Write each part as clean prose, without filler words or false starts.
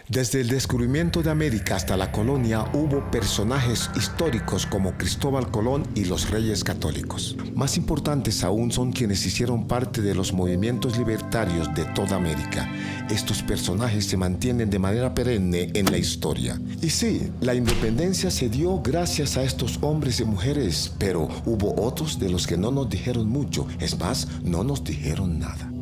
Desde el descubrimiento de América hasta la colonia hubo personajes históricos como Cristóbal Colón y los Reyes Católicos. Más importantes aún son quienes hicieron parte de los movimientos libertarios de toda América. Estos personajes se mantienen de manera perenne en la historia. Y sí, la independencia se dio gracias a estos hombres y mujeres, pero hubo otros de los que no nos dijeron mucho, es más, no nos dijeron nada.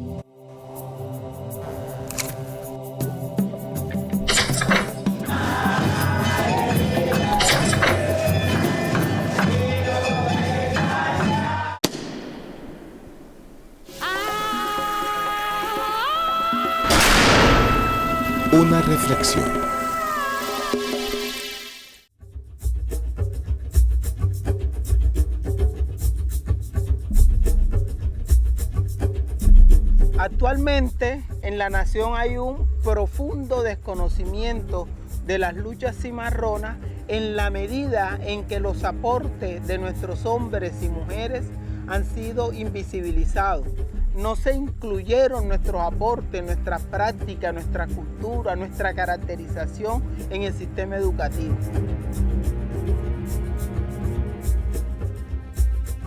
Una reflexión. Actualmente en la nación hay un profundo desconocimiento de las luchas cimarronas en la medida en que los aportes de nuestros hombres y mujeres han sido invisibilizados. No se incluyeron nuestros aportes, nuestra práctica, nuestra cultura, nuestra caracterización en el sistema educativo.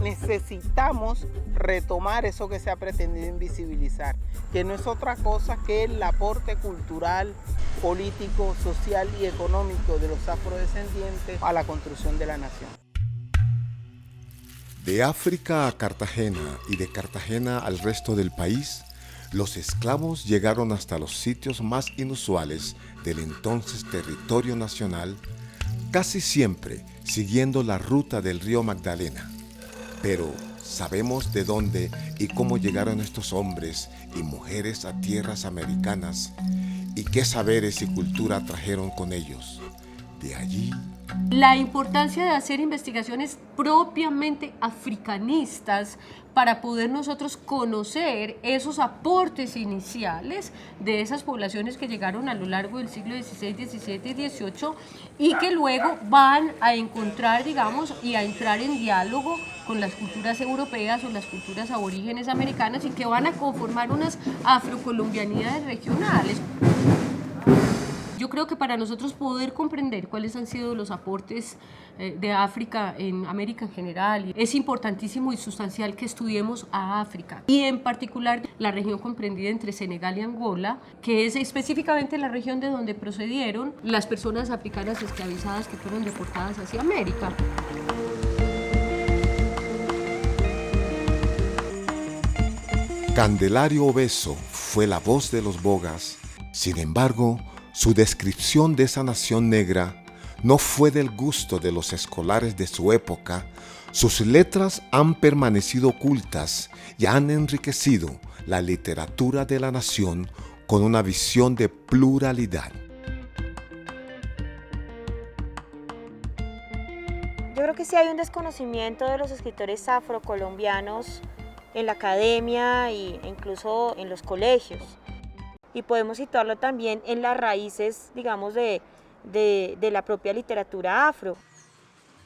Necesitamos retomar eso que se ha pretendido invisibilizar, que no es otra cosa que el aporte cultural, político, social y económico de los afrodescendientes a la construcción de la nación. De África a Cartagena y de Cartagena al resto del país, los esclavos llegaron hasta los sitios más inusuales del entonces territorio nacional, casi siempre siguiendo la ruta del río Magdalena. Pero ¿sabemos de dónde y cómo llegaron estos hombres y mujeres a tierras americanas? ¿Y qué saberes y cultura trajeron con ellos? De allí... La importancia de hacer investigaciones propiamente africanistas para poder nosotros conocer esos aportes iniciales de esas poblaciones que llegaron a lo largo del siglo XVI, XVII y XVIII y que luego van a encontrar, digamos, y a entrar en diálogo con las culturas europeas o las culturas aborígenes americanas y que van a conformar unas afrocolombianidades regionales. Yo creo que para nosotros poder comprender cuáles han sido los aportes de África en América en general, es importantísimo y sustancial que estudiemos a África y en particular la región comprendida entre Senegal y Angola, que es específicamente la región de donde procedieron las personas africanas esclavizadas que fueron deportadas hacia América. Candelario Obeso fue la voz de los Bogas. Sin embargo, su descripción de esa nación negra no fue del gusto de los escolares de su época. Sus letras han permanecido ocultas y han enriquecido la literatura de la nación con una visión de pluralidad. Yo creo que sí hay un desconocimiento de los escritores afrocolombianos en la academia e incluso en los colegios. Y podemos situarlo también en las raíces, digamos, de la propia literatura afro.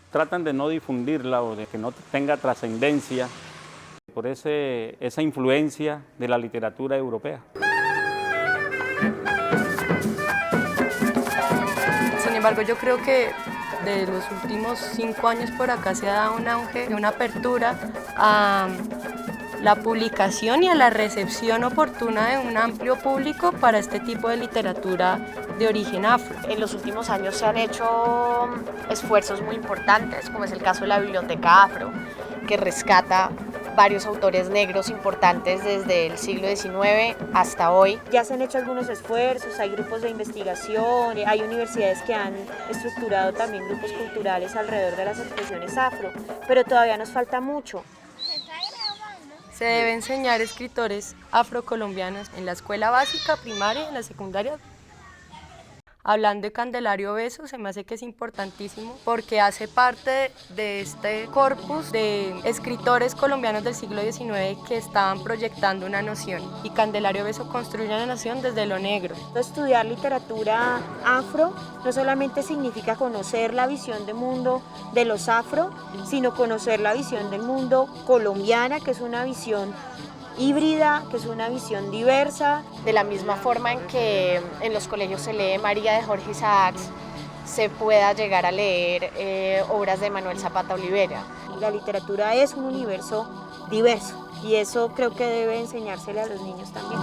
Tratan de no difundirla o de que no tenga trascendencia por esa influencia de la literatura europea. Sin embargo, yo creo que de los últimos 5 años por acá se ha dado un auge, una apertura a la publicación y a la recepción oportuna de un amplio público para este tipo de literatura de origen afro. En los últimos años se han hecho esfuerzos muy importantes, como es el caso de la Biblioteca Afro, que rescata varios autores negros importantes desde el siglo XIX hasta hoy. Ya se han hecho algunos esfuerzos, hay grupos de investigación, hay universidades que han estructurado también grupos culturales alrededor de las expresiones afro, pero todavía nos falta mucho. Se debe enseñar escritores afrocolombianos en la escuela básica, primaria y en la secundaria. Hablando de Candelario Obeso, se me hace que es importantísimo porque hace parte de este corpus de escritores colombianos del siglo XIX que estaban proyectando una nación. Y Candelario Obeso construye una nación desde lo negro. Estudiar literatura afro no solamente significa conocer la visión de mundo de los afro, sino conocer la visión del mundo colombiana, que es una visión híbrida, que es una visión diversa. De la misma forma en que en los colegios se lee María de Jorge Isaacs, se pueda llegar a leer obras de Manuel Zapata Olivera. La literatura es un universo diverso y eso creo que debe enseñársele a los niños también.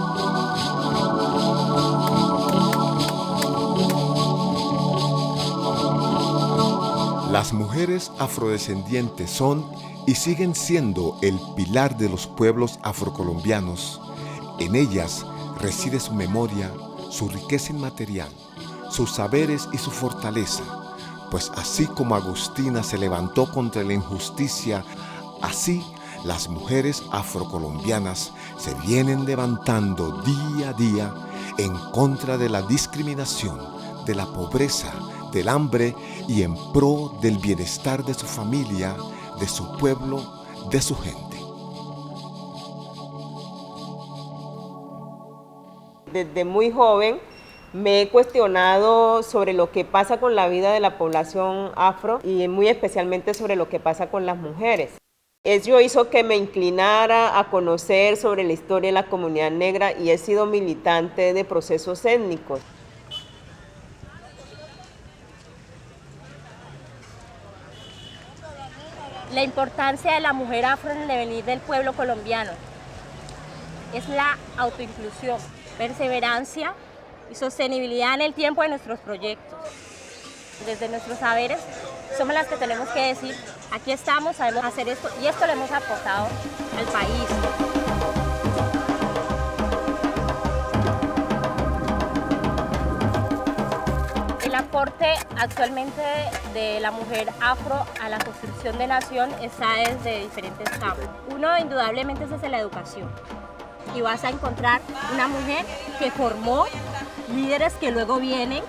Las mujeres afrodescendientes son y siguen siendo el pilar de los pueblos afrocolombianos. En ellas reside su memoria, su riqueza inmaterial, sus saberes y su fortaleza, pues así como Agustina se levantó contra la injusticia, así las mujeres afrocolombianas se vienen levantando día a día en contra de la discriminación, de la pobreza, del hambre y en pro del bienestar de su familia, de su pueblo, de su gente. Desde muy joven me he cuestionado sobre lo que pasa con la vida de la población afro y muy especialmente sobre lo que pasa con las mujeres. Ello hizo que me inclinara a conocer sobre la historia de la comunidad negra y he sido militante de procesos étnicos. La importancia de la mujer afro en el devenir del pueblo colombiano es la autoinclusión, perseverancia y sostenibilidad en el tiempo de nuestros proyectos. Desde nuestros saberes somos las que tenemos que decir, aquí estamos, sabemos hacer esto y esto le hemos aportado al país. El aporte actualmente de la mujer afro a la construcción de nación está desde diferentes campos. Uno indudablemente es desde la educación y vas a encontrar una mujer que formó líderes que luego vienen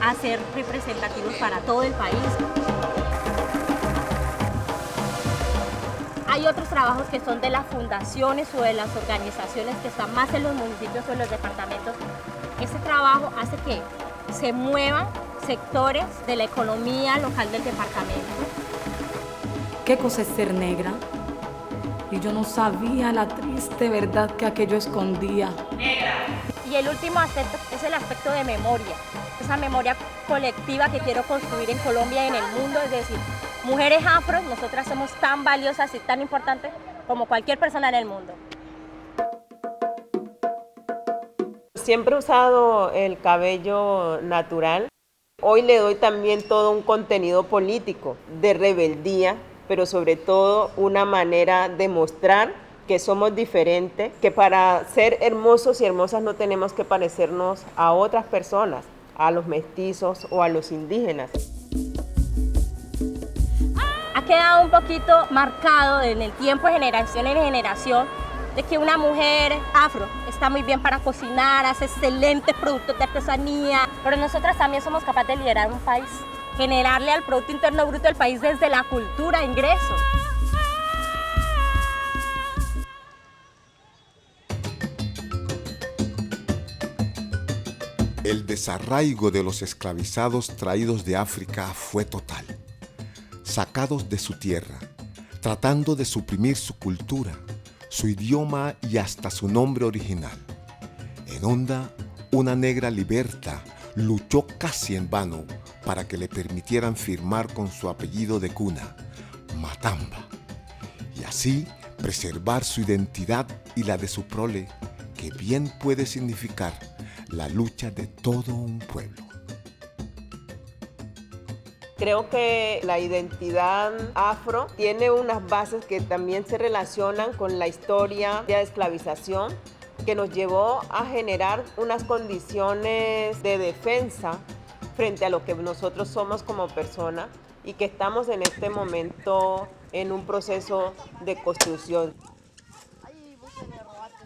a ser representativos para todo el país. Hay otros trabajos que son de las fundaciones o de las organizaciones que están más en los municipios o en los departamentos. Este trabajo hace que se muevan sectores de la economía local del departamento. ¿Qué cosa es ser negra? Y yo no sabía la triste verdad que aquello escondía. Negra. Y el último aspecto es el aspecto de memoria, esa memoria colectiva que quiero construir en Colombia y en el mundo, es decir, mujeres afro, nosotras somos tan valiosas y tan importantes como cualquier persona en el mundo. Siempre he usado el cabello natural. Hoy le doy también todo un contenido político, de rebeldía, pero sobre todo una manera de mostrar que somos diferentes, que para ser hermosos y hermosas no tenemos que parecernos a otras personas, a los mestizos o a los indígenas. Ha quedado un poquito marcado en el tiempo de generación en generación de que una mujer afro está muy bien para cocinar, hace excelentes productos de artesanía, pero nosotras también somos capaces de liderar un país, generarle al Producto Interno Bruto del país desde la cultura, ingresos. El desarraigo de los esclavizados traídos de África fue total. Sacados de su tierra, tratando de suprimir su cultura, su idioma y hasta su nombre original. En Honda, una negra liberta luchó casi en vano para que le permitieran firmar con su apellido de cuna, Matamba, y así preservar su identidad y la de su prole, que bien puede significar la lucha de todo un pueblo. Creo que la identidad afro tiene unas bases que también se relacionan con la historia de la esclavización, que nos llevó a generar unas condiciones de defensa frente a lo que nosotros somos como personas y que estamos en este momento en un proceso de construcción.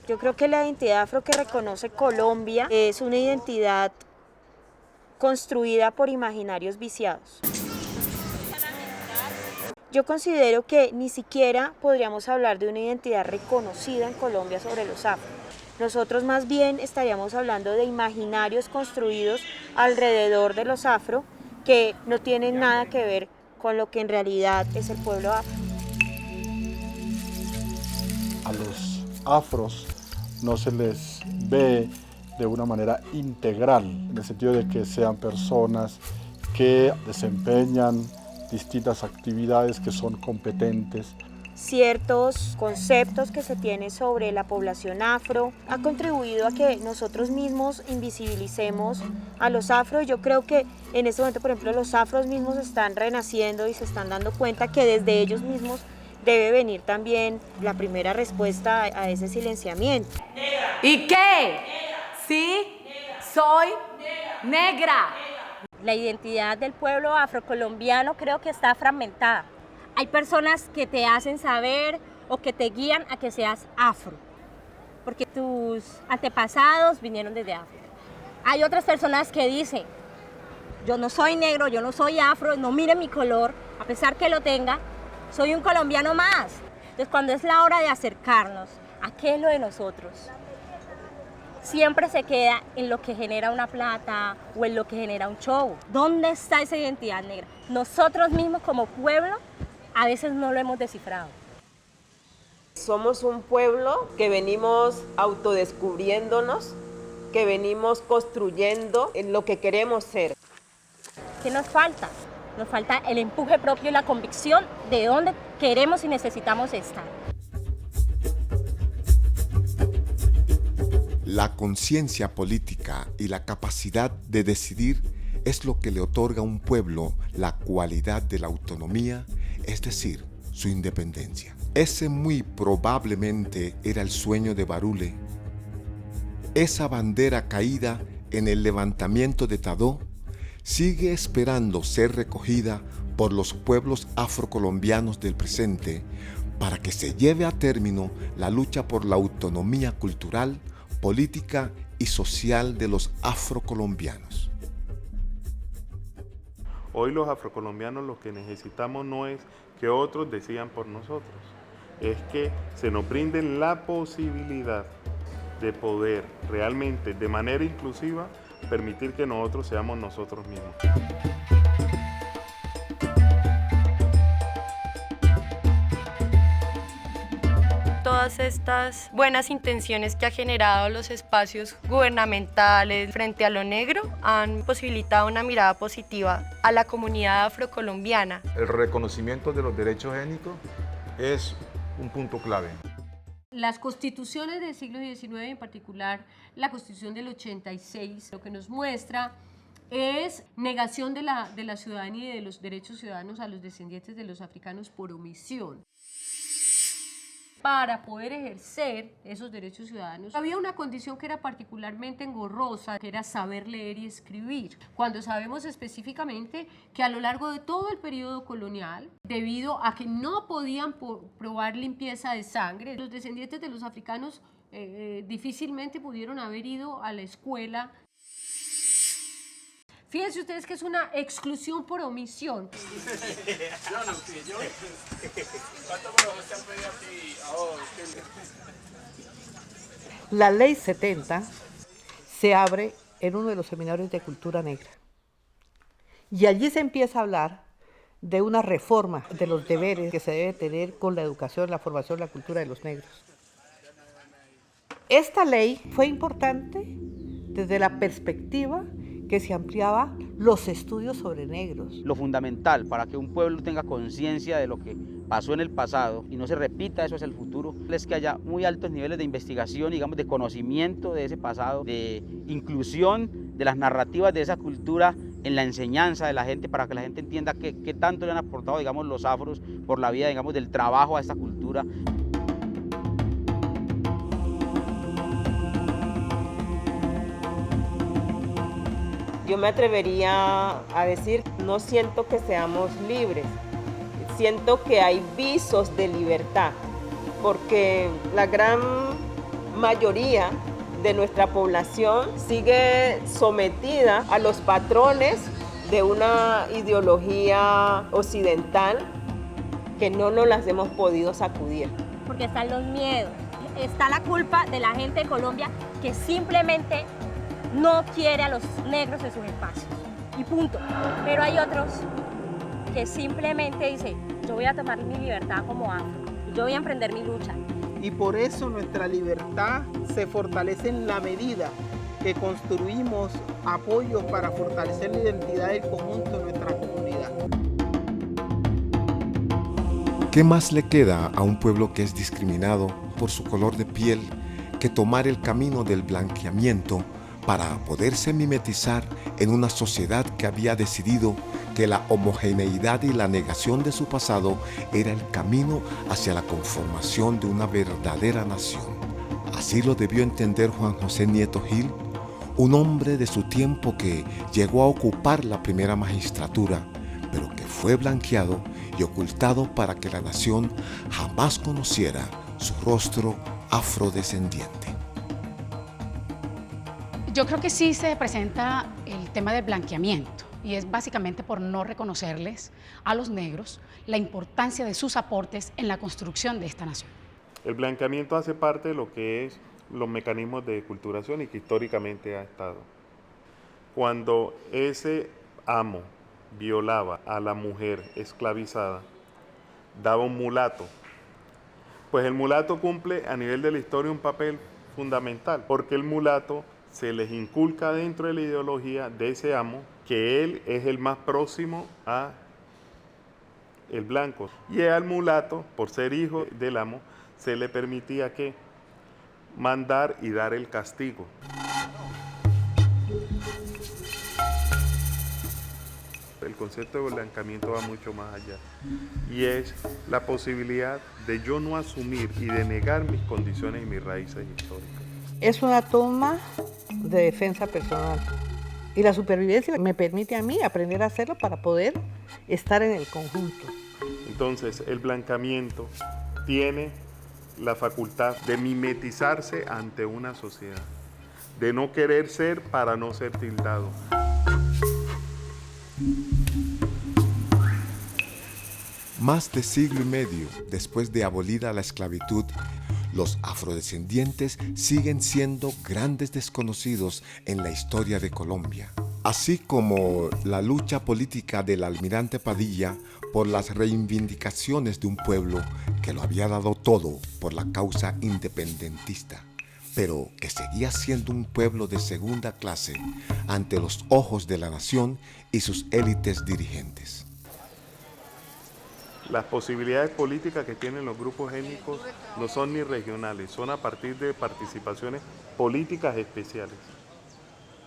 Yo creo que la identidad afro que reconoce Colombia es una identidad construida por imaginarios viciados. Yo considero que ni siquiera podríamos hablar de una identidad reconocida en Colombia sobre los afro. Nosotros más bien estaríamos hablando de imaginarios construidos alrededor de los afro que no tienen nada que ver con lo que en realidad es el pueblo afro. A los afros no se les ve de una manera integral, en el sentido de que sean personas que desempeñan distintas actividades, que son competentes. Ciertos conceptos que se tienen sobre la población afro ha contribuido a que nosotros mismos invisibilicemos a los afros. Yo creo que en este momento, por ejemplo, los afros mismos están renaciendo y se están dando cuenta que desde ellos mismos debe venir también la primera respuesta a ese silenciamiento. ¿Y qué? Sí, soy negra. La identidad del pueblo afrocolombiano creo que está fragmentada. Hay personas que te hacen saber o que te guían a que seas afro, porque tus antepasados vinieron desde África. Hay otras personas que dicen, yo no soy negro, yo no soy afro, no mire mi color, a pesar que lo tenga, soy un colombiano más. Entonces, cuando es la hora de acercarnos a qué es lo de nosotros, siempre se queda en lo que genera una plata o en lo que genera un show. ¿Dónde está esa identidad negra? Nosotros mismos como pueblo a veces no lo hemos descifrado. Somos un pueblo que venimos autodescubriéndonos, que venimos construyendo en lo que queremos ser. ¿Qué nos falta? Nos falta el empuje propio y la convicción de dónde queremos y necesitamos estar. La conciencia política y la capacidad de decidir es lo que le otorga a un pueblo la cualidad de la autonomía, es decir, su independencia. Ese muy probablemente era el sueño de Barule. Esa bandera caída en el levantamiento de Tadó sigue esperando ser recogida por los pueblos afrocolombianos del presente para que se lleve a término la lucha por la autonomía cultural, política y social de los afrocolombianos. Hoy los afrocolombianos lo que necesitamos no es que otros decidan por nosotros, es que se nos brinden la posibilidad de poder realmente, de manera inclusiva, permitir que nosotros seamos nosotros mismos. Todas estas buenas intenciones que ha generado los espacios gubernamentales frente a lo negro han posibilitado una mirada positiva a la comunidad afrocolombiana. El reconocimiento de los derechos étnicos es un punto clave. Las constituciones del siglo XIX, en particular la Constitución del 86, lo que nos muestra es negación de la ciudadanía y de los derechos ciudadanos a los descendientes de los africanos por omisión. Para poder ejercer esos derechos ciudadanos, había una condición que era particularmente engorrosa, que era saber leer y escribir. Cuando sabemos específicamente que a lo largo de todo el periodo colonial, debido a que no podían probar limpieza de sangre, los descendientes de los africanos difícilmente pudieron haber ido a la escuela. Fíjense ustedes que es una exclusión por omisión. La Ley 70 se abre en uno de los seminarios de cultura negra. Y allí se empieza a hablar de una reforma de los deberes que se debe tener con la educación, la formación, la cultura de los negros. Esta ley fue importante desde la perspectiva que se ampliaba los estudios sobre negros. Lo fundamental para que un pueblo tenga conciencia de lo que pasó en el pasado y no se repita eso hacia el futuro es que haya muy altos niveles de investigación, digamos, de conocimiento de ese pasado, de inclusión de las narrativas de esa cultura en la enseñanza de la gente para que la gente entienda qué tanto le han aportado, digamos, los afros por la vida, digamos, del trabajo a esta cultura. Yo me atrevería a decir, no siento que seamos libres, siento que hay visos de libertad, porque la gran mayoría de nuestra población sigue sometida a los patrones de una ideología occidental que no nos las hemos podido sacudir. Porque están los miedos, está la culpa de la gente de Colombia que simplemente no quiere a los negros en sus espacios y punto. Pero hay otros que simplemente dicen, yo voy a tomar mi libertad como afro, yo voy a emprender mi lucha. y por eso nuestra libertad se fortalece en la medida que construimos apoyos para fortalecer la identidad del conjunto de nuestra comunidad. ¿Qué más le queda a un pueblo que es discriminado por su color de piel que tomar el camino del blanqueamiento para poderse mimetizar en una sociedad que había decidido que la homogeneidad y la negación de su pasado era el camino hacia la conformación de una verdadera nación? Así lo debió entender Juan José Nieto Gil, un hombre de su tiempo que llegó a ocupar la primera magistratura, pero que fue blanqueado y ocultado para que la nación jamás conociera su rostro afrodescendiente. Yo creo que sí se presenta el tema del blanqueamiento y es básicamente por no reconocerles a los negros la importancia de sus aportes en la construcción de esta nación. El blanqueamiento hace parte de lo que es los mecanismos de culturación y que históricamente ha estado. Cuando ese amo violaba a la mujer esclavizada, daba un mulato, pues el mulato cumple a nivel de la historia un papel fundamental, porque el mulato se les inculca dentro de la ideología de ese amo que él es el más próximo a el blanco, y al mulato, por ser hijo del amo, se le permitía que mandar y dar el castigo. El concepto de blanqueamiento va mucho más allá y es la posibilidad de yo no asumir y de negar mis condiciones y mis raíces históricas. Es una toma de defensa personal y la supervivencia me permite a mí aprender a hacerlo para poder estar en el conjunto. Entonces el blanqueamiento tiene la facultad de mimetizarse ante una sociedad, de no querer ser para no ser tildado. Más de siglo y medio después de abolida la esclavitud, los afrodescendientes siguen siendo grandes desconocidos en la historia de Colombia, así como la lucha política del almirante Padilla por las reivindicaciones de un pueblo que lo había dado todo por la causa independentista, pero que seguía siendo un pueblo de segunda clase ante los ojos de la nación y sus élites dirigentes. Las posibilidades políticas que tienen los grupos étnicos no son ni regionales, son a partir de participaciones políticas especiales.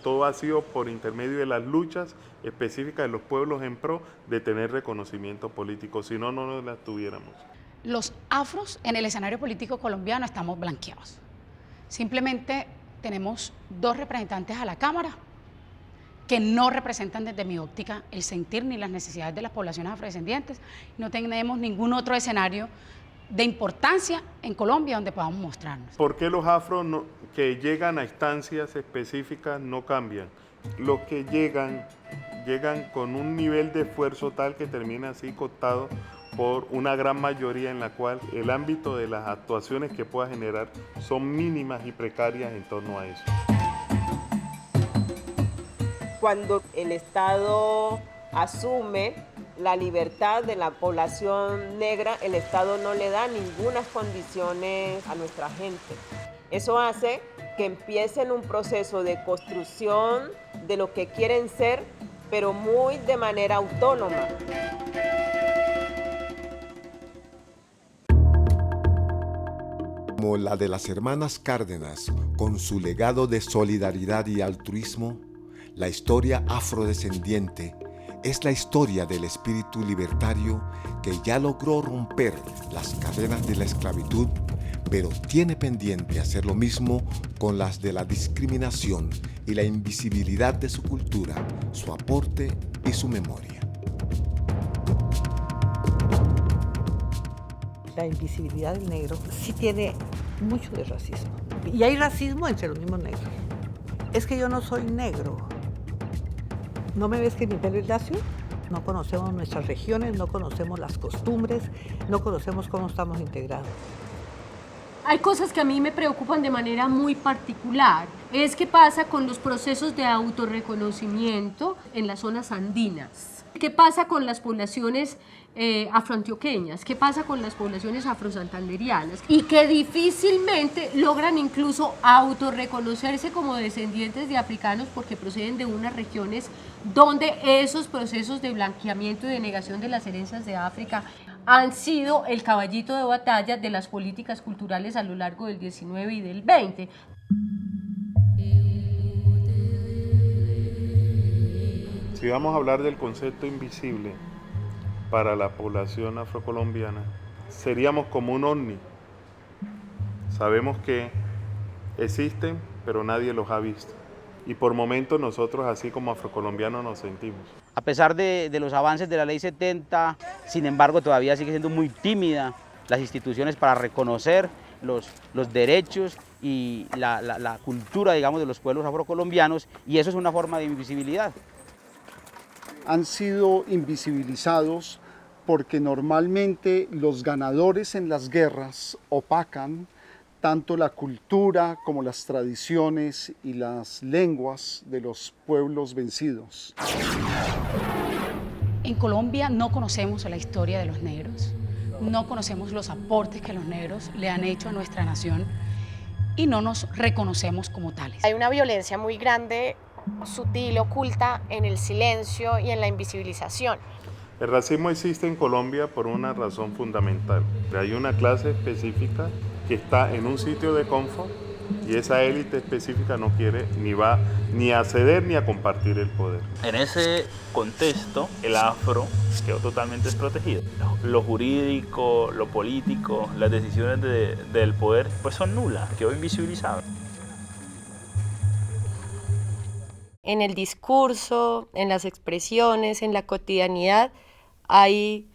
Todo ha sido por intermedio de las luchas específicas de los pueblos en pro de tener reconocimiento político, si no, no nos las tuviéramos. Los afros en el escenario político colombiano estamos blanqueados. Simplemente tenemos 2 representantes a la Cámara que no representan desde mi óptica el sentir ni las necesidades de las poblaciones afrodescendientes. No tenemos ningún otro escenario de importancia en Colombia donde podamos mostrarnos. ¿Por qué los afros que llegan a instancias específicas no cambian? Los que llegan con un nivel de esfuerzo tal que termina así cooptado por una gran mayoría en la cual el ámbito de las actuaciones que pueda generar son mínimas y precarias en torno a eso. Cuando el Estado asume la libertad de la población negra, el Estado no le da ninguna condiciones a nuestra gente. Eso hace que empiecen un proceso de construcción de lo que quieren ser, pero muy de manera autónoma. Como la de las hermanas Cárdenas, con su legado de solidaridad y altruismo, la historia afrodescendiente es la historia del espíritu libertario que ya logró romper las cadenas de la esclavitud, pero tiene pendiente hacer lo mismo con las de la discriminación y la invisibilidad de su cultura, su aporte y su memoria. La invisibilidad del negro sí tiene mucho de racismo. Y hay racismo entre los mismos negros. Es que yo no soy negro. ¿No me ves que mi pelo es lacio? No conocemos nuestras regiones, no conocemos las costumbres, no conocemos cómo estamos integrados. Hay cosas que a mí me preocupan de manera muy particular es qué pasa con los procesos de autorreconocimiento en las zonas andinas. ¿Qué pasa con las poblaciones afroantioqueñas? ¿Qué pasa con las poblaciones afrosantanderianas? Y que difícilmente logran incluso autorreconocerse como descendientes de africanos porque proceden de unas regiones donde esos procesos de blanqueamiento y de negación de las herencias de África han sido el caballito de batalla de las políticas culturales a lo largo del 19 y del 20. Si vamos a hablar del concepto invisible para la población afrocolombiana, seríamos como un ovni. Sabemos que existen, pero nadie los ha visto. Y por momentos nosotros, así como afrocolombianos, nos sentimos. A pesar de los avances de la Ley 70, sin embargo, todavía sigue siendo muy tímida las instituciones para reconocer los derechos y la cultura, digamos, de los pueblos afrocolombianos, y eso es una forma de invisibilidad. Han sido invisibilizados porque normalmente los ganadores en las guerras opacan tanto la cultura como las tradiciones y las lenguas de los pueblos vencidos. En Colombia no conocemos la historia de los negros, no conocemos los aportes que los negros le han hecho a nuestra nación y no nos reconocemos como tales. Hay una violencia muy grande, sutil, oculta en el silencio y en la invisibilización. El racismo existe en Colombia por una razón fundamental. Hay una clase específica que está en un sitio de confort y esa élite específica no quiere ni va ni a ceder ni a compartir el poder. En ese contexto, el afro quedó totalmente desprotegido. Lo jurídico, lo político, las decisiones del poder pues son nulas, quedó invisibilizado. En el discurso, en las expresiones, en la cotidianidad, hay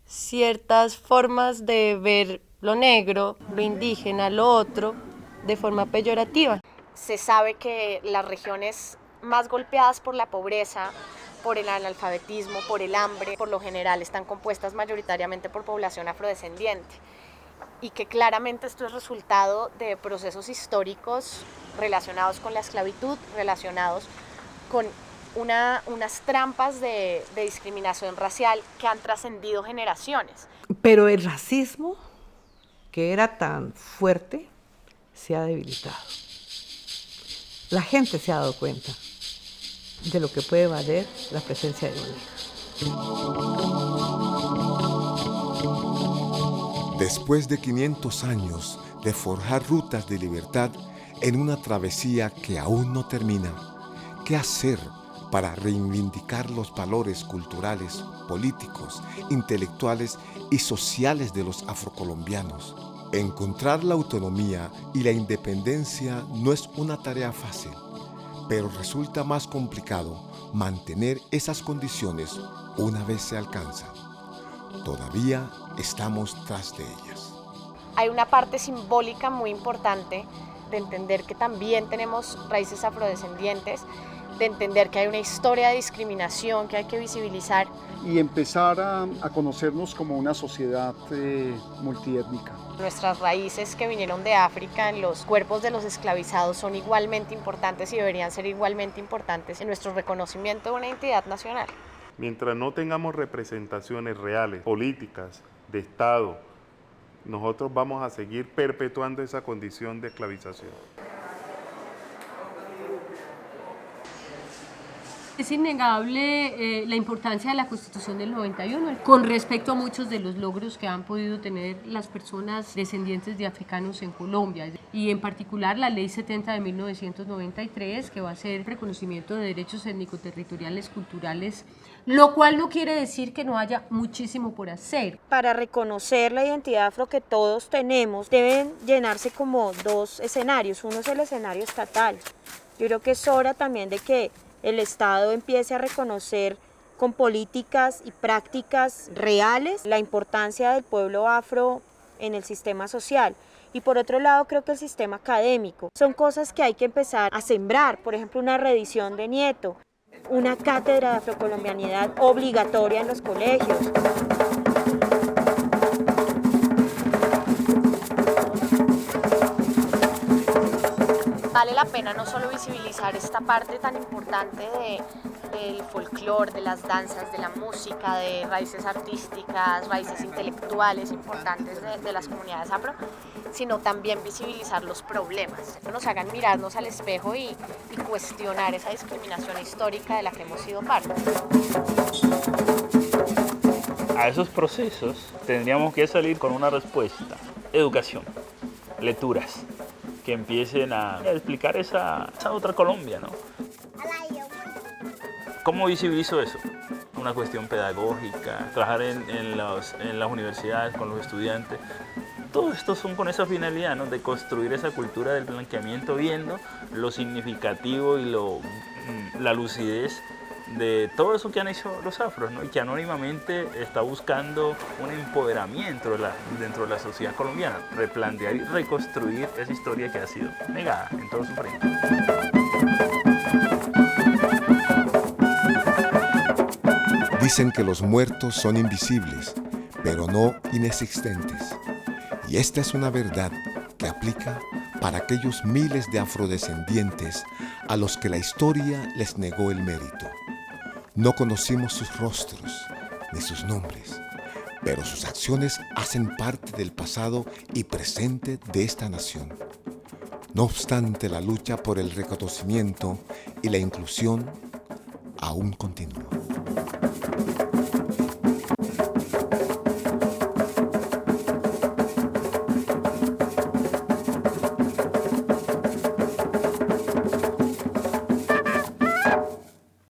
ciertas formas de ver lo negro, lo indígena, lo otro, de forma peyorativa. Se sabe que las regiones más golpeadas por la pobreza, por el analfabetismo, por el hambre, por lo general están compuestas mayoritariamente por población afrodescendiente y que claramente esto es resultado de procesos históricos relacionados con la esclavitud, relacionados con unas trampas de discriminación racial que han trascendido generaciones. Pero el racismo, que era tan fuerte, se ha debilitado. La gente se ha dado cuenta de lo que puede valer la presencia de un negro. Después de 500 años de forjar rutas de libertad en una travesía que aún no termina, ¿qué hacer para reivindicar los valores culturales, políticos, intelectuales y sociales de los afrocolombianos? Encontrar la autonomía y la independencia no es una tarea fácil, pero resulta más complicado mantener esas condiciones una vez se alcanzan. Todavía estamos tras de ellas. Hay una parte simbólica muy importante de entender que también tenemos raíces afrodescendientes, de entender que hay una historia de discriminación que hay que visibilizar. Y empezar a conocernos como una sociedad multiétnica. Nuestras raíces que vinieron de África en los cuerpos de los esclavizados son igualmente importantes y deberían ser igualmente importantes en nuestro reconocimiento de una identidad nacional. Mientras no tengamos representaciones reales, políticas, de Estado, nosotros vamos a seguir perpetuando esa condición de esclavización. Es innegable la importancia de la Constitución del 91 con respecto a muchos de los logros que han podido tener las personas descendientes de africanos en Colombia y en particular la Ley 70 de 1993 que va a ser reconocimiento de derechos étnico-territoriales culturales, lo cual no quiere decir que no haya muchísimo por hacer. Para reconocer la identidad afro que todos tenemos deben llenarse como dos escenarios. Uno es el escenario estatal. Yo creo que es hora también de que el Estado empiece a reconocer con políticas y prácticas reales la importancia del pueblo afro en el sistema social. Y por otro lado creo que el sistema académico. Son cosas que hay que empezar a sembrar, por ejemplo una reedición de Nieto, una cátedra de afrocolombianidad obligatoria en los colegios. Vale la pena no solo visibilizar esta parte tan importante del folclore, de las danzas, de la música, de raíces artísticas, raíces intelectuales importantes de las comunidades afro, sino también visibilizar los problemas, que nos hagan mirarnos al espejo y cuestionar esa discriminación histórica de la que hemos sido parte. A esos procesos tendríamos que salir con una respuesta: educación, lecturas, que empiecen a explicar esa otra Colombia, ¿no? ¿Cómo visibilizo eso? Una cuestión pedagógica, trabajar en las universidades con los estudiantes. Todo esto son con esa finalidad, ¿no? De construir esa cultura del blanqueamiento, viendo lo significativo y la lucidez de todo eso que han hecho los afros, ¿no? Y que anónimamente está buscando un empoderamiento dentro de la sociedad colombiana, replantear y reconstruir esa historia que ha sido negada en todo su frente. Dicen que los muertos son invisibles, pero no inexistentes. Y esta es una verdad que aplica para aquellos miles de afrodescendientes a los que la historia les negó el mérito. No conocimos sus rostros ni sus nombres, pero sus acciones hacen parte del pasado y presente de esta nación. No obstante, la lucha por el reconocimiento y la inclusión aún continúa.